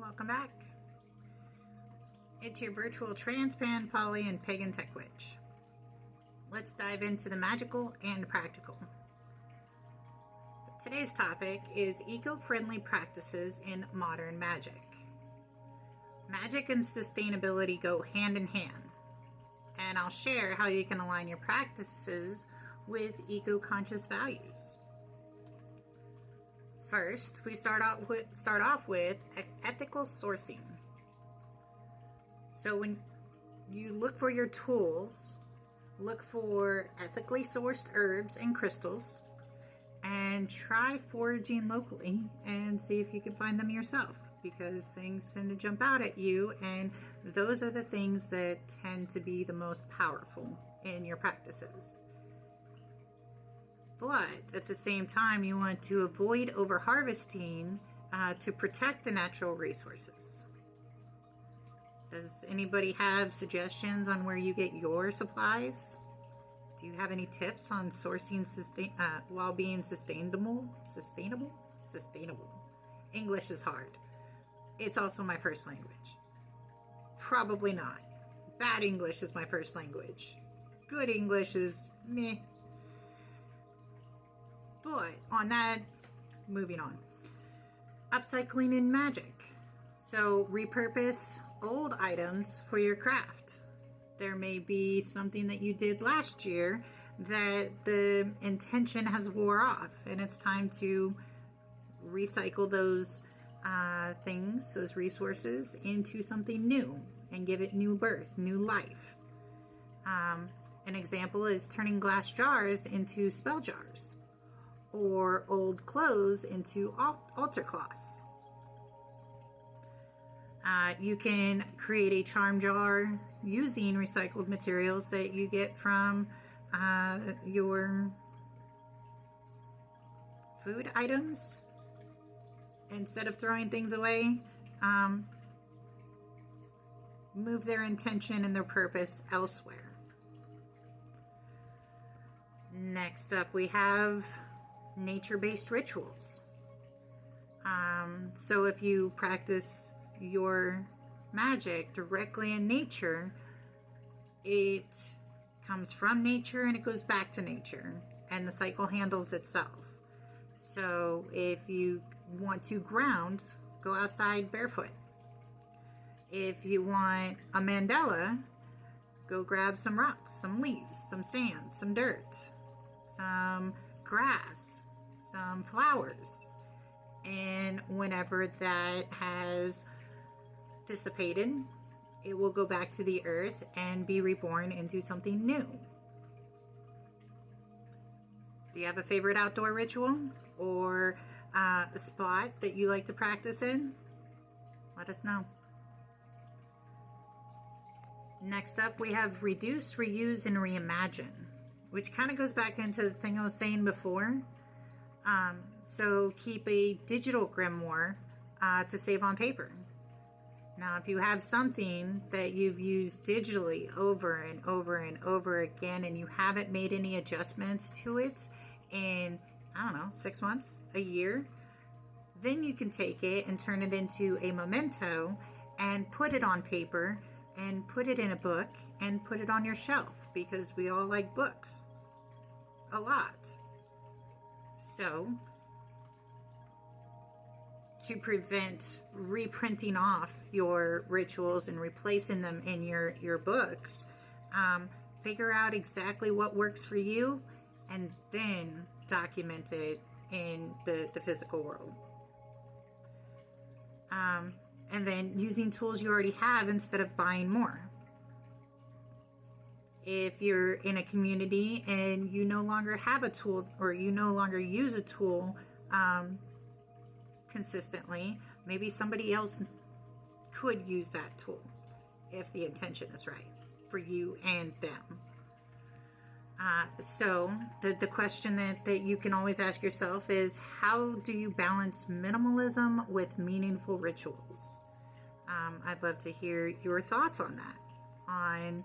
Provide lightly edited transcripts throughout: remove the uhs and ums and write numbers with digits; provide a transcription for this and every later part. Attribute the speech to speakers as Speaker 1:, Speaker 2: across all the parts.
Speaker 1: Welcome back. It's your virtual trans, pan, poly, and pagan tech witch. Let's dive into the magical and practical. Today's topic is eco-friendly practices in modern magic. Magic and sustainability go hand in hand, and I'll share how you can align your practices with eco-conscious values. First, we start off with ethical sourcing. So when you look for your tools, look for ethically sourced herbs and crystals, and try foraging locally and see if you can find them yourself, because things tend to jump out at you, and those are the things that tend to be the most powerful in your practices. But at the same time, you want to avoid over-harvesting to protect the natural resources. Does anybody have suggestions on where you get your supplies? Do you have any tips on sourcing while being sustainable? English is hard. It's also my first language. Probably not. Bad English is my first language. Good English is meh. But on that, moving on. Upcycling in magic. So repurpose old items for your craft. There may be something that you did last year that the intention has wore off, and it's time to recycle those things, those resources, into something new and give it new birth, new life. An example is turning glass jars into spell jars, or old clothes into altar cloths. You can create a charm jar using recycled materials that you get from your food items. Instead of throwing things away, move their intention and their purpose elsewhere. Next up, we have nature-based rituals. So if you practice your magic directly in nature, it comes from nature and it goes back to nature, and the cycle handles itself. So if you want to ground, go outside barefoot. If you want a mandala, go grab some rocks, some leaves, some sand, some dirt, some grass, some flowers, and whenever that has dissipated, it will go back to the earth and be reborn into something new. Do you have a favorite outdoor ritual or a spot that you like to practice in? Let us know. Next up, we have reduce, reuse, and reimagine, which kind of goes back into the thing I was saying before. So keep a digital grimoire to save on paper. Now, if you have something that you've used digitally over and over and over again, and you haven't made any adjustments to it in, 6 months, a year, then you can take it and turn it into a memento and put it on paper and put it in a book and put it on your shelf, because we all like books a lot. So, to prevent reprinting off your rituals and replacing them in your books, figure out exactly what works for you and then document it in the physical world. And then using tools you already have instead of buying more. If you're in a community and you no longer have a tool, or you no longer use a tool consistently, maybe somebody else could use that tool if the intention is right for you and them. So the question that you can always ask yourself is, how do you balance minimalism with meaningful rituals? I'd love to hear your thoughts on that, on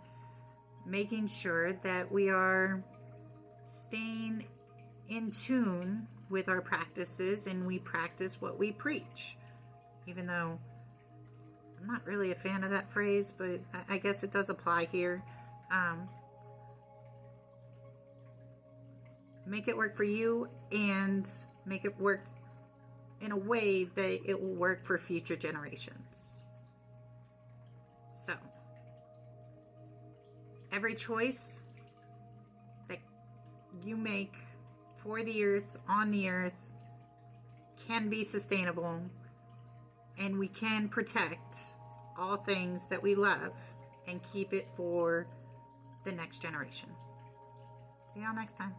Speaker 1: making sure that we are staying in tune with our practices and we practice what we preach. Even though I'm not really a fan of that phrase, but I guess it does apply here. Make it work for you, and make it work in a way that it will work for future generations. So, every choice that you make for the earth, on the earth, can be sustainable, and we can protect all things that we love and keep it for the next generation. See y'all next time.